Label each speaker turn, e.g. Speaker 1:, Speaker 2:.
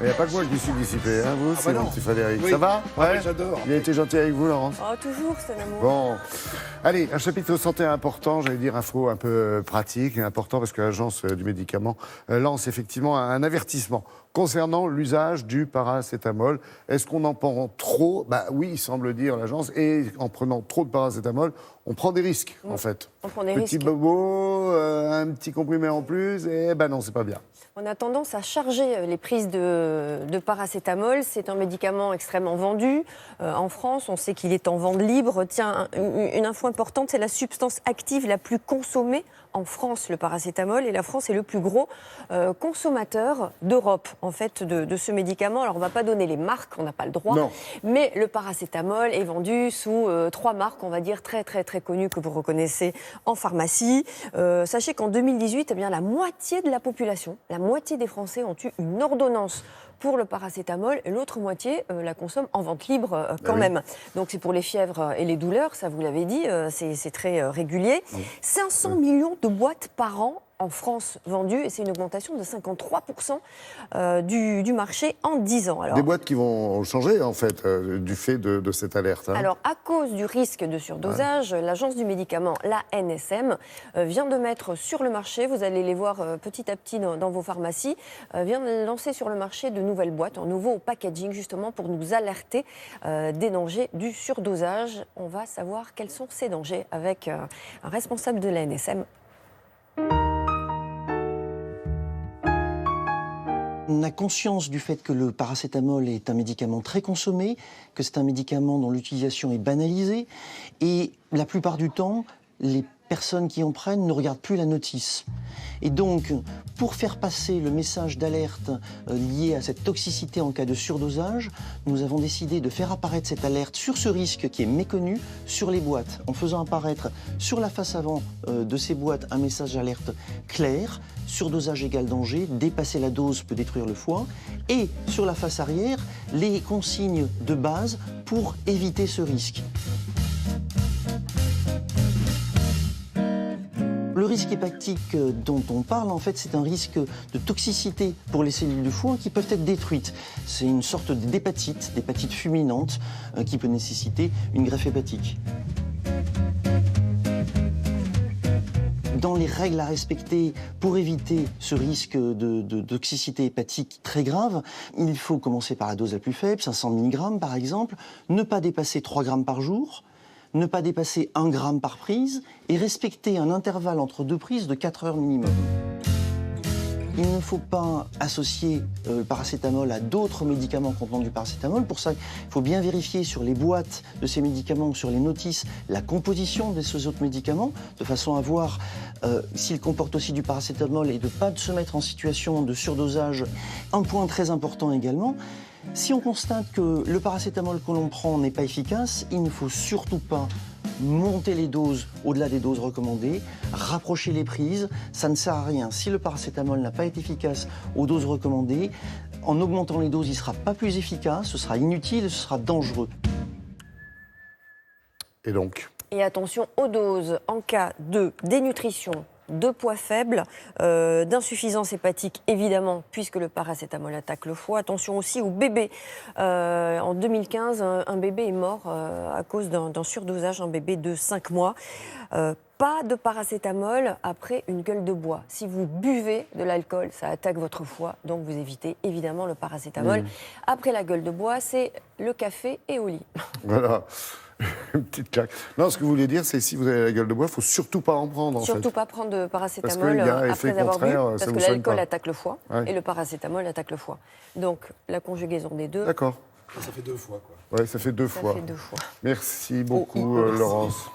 Speaker 1: Il n'y a pas que moi qui suis dissipé, hein, vous aussi,
Speaker 2: bah
Speaker 1: mon
Speaker 2: non.
Speaker 1: petit Frédéric.
Speaker 2: Oui.
Speaker 1: Ça va?
Speaker 2: Ah oui, j'adore.
Speaker 1: Il a été gentil avec vous, Laurence?
Speaker 3: Oh, toujours, c'est un amour.
Speaker 1: Bon. Allez, un chapitre santé important, j'allais dire info un peu pratique et important parce que l'Agence du médicament lance effectivement un avertissement concernant l'usage du paracétamol. Est-ce qu'on en prend trop? Bah oui, semble dire l'agence. Et en prenant trop de paracétamol, on prend des risques, en fait.
Speaker 3: On prend des
Speaker 1: Petit
Speaker 3: risques.
Speaker 1: bobo, un petit comprimé en plus, et ben non, c'est pas bien.
Speaker 3: On a tendance à charger les prises de paracétamol. C'est un médicament extrêmement vendu. En France, on sait qu'il est en vente libre. Tiens, une info importante, c'est la substance active la plus consommée en France, le paracétamol. Et la France est le plus gros consommateur d'Europe, en fait, de ce médicament. Alors, on ne va pas donner les marques, on n'a pas le droit.
Speaker 1: Non.
Speaker 3: Mais le paracétamol est vendu sous 3 marques, on va dire, très, très, très connues que vous reconnaissez en pharmacie. Sachez qu'en 2018, eh bien, la moitié de la population, la moitié des Français ont eu une ordonnance pour le paracétamol et l'autre moitié la consomme en vente libre quand même. Donc c'est pour les fièvres et les douleurs, ça vous l'avez dit, c'est très régulier. 500 millions de boîtes par an en France vendues et c'est une augmentation de 53% du marché en 10 ans. Alors,
Speaker 1: Des boîtes qui vont changer, en fait, du fait de cette alerte. Hein.
Speaker 3: Alors, à cause du risque de surdosage, l'Agence du médicament, l'ANSM, vient de mettre sur le marché, vous allez les voir petit à petit dans vos pharmacies, vient de lancer sur le marché de nouvelles boîtes, un nouveau packaging, justement pour nous alerter des dangers du surdosage. On va savoir quels sont ces dangers avec un responsable de l'ANSM.
Speaker 4: On a conscience du fait que le paracétamol est un médicament très consommé, que c'est un médicament dont l'utilisation est banalisée, et la plupart du temps, les personnes qui en prennent ne regardent plus la notice. Et donc, pour faire passer le message d'alerte lié à cette toxicité en cas de surdosage, nous avons décidé de faire apparaître cette alerte sur ce risque qui est méconnu sur les boîtes, en faisant apparaître sur la face avant de ces boîtes un message d'alerte clair, surdosage égale danger, dépasser la dose peut détruire le foie, et sur la face arrière, les consignes de base pour éviter ce risque. Le risque hépatique dont on parle, en fait, c'est un risque de toxicité pour les cellules du foie qui peuvent être détruites. C'est une sorte d'hépatite fulminante qui peut nécessiter une greffe hépatique. Dans les règles à respecter pour éviter ce risque de toxicité hépatique très grave, il faut commencer par la dose la plus faible, 500 mg par exemple, ne pas dépasser 3 grammes par jour, ne pas dépasser 1 gramme par prise et respecter un intervalle entre 2 prises de 4 heures minimum. Il ne faut pas associer le paracétamol à d'autres médicaments contenant du paracétamol. Pour ça, il faut bien vérifier sur les boîtes de ces médicaments, sur les notices, la composition de ces autres médicaments, de façon à voir s'ils comportent aussi du paracétamol et de ne pas se mettre en situation de surdosage. Un point très important également, si on constate que le paracétamol que l'on prend n'est pas efficace, il ne faut surtout pas monter les doses au-delà des doses recommandées, rapprocher les prises, ça ne sert à rien. Si le paracétamol n'a pas été efficace aux doses recommandées, en augmentant les doses, il ne sera pas plus efficace, ce sera inutile et ce sera dangereux.
Speaker 1: Et donc
Speaker 3: Et attention aux doses en cas de dénutrition, de poids faible, d'insuffisance hépatique évidemment puisque le paracétamol attaque le foie. Attention aussi aux bébés. En 2015, un bébé est mort à cause d'un surdosage, un bébé de 5 mois. Pas de paracétamol après une gueule de bois. Si vous buvez de l'alcool, ça attaque votre foie, donc vous évitez évidemment le paracétamol. Après la gueule de bois, c'est le café et au lit.
Speaker 1: Voilà, une petite claque. Non, ce que vous voulez dire, c'est que si vous avez la gueule de bois, il ne faut surtout pas en prendre, en fait.
Speaker 3: Surtout pas prendre de paracétamol
Speaker 1: Parce qu'il y a effet
Speaker 3: après avoir bu,
Speaker 1: contraire,
Speaker 3: parce
Speaker 1: ça
Speaker 3: que
Speaker 1: vous soigne
Speaker 3: l'alcool
Speaker 1: pas.
Speaker 3: attaque le foie et le paracétamol attaque le foie. Donc la conjugaison des deux,
Speaker 1: D'accord.
Speaker 2: Ça fait 2 fois, quoi.
Speaker 1: Ouais, ça fait 2 fois.
Speaker 3: ça fait 2 fois.
Speaker 1: Merci beaucoup,
Speaker 3: merci.
Speaker 1: Laurence.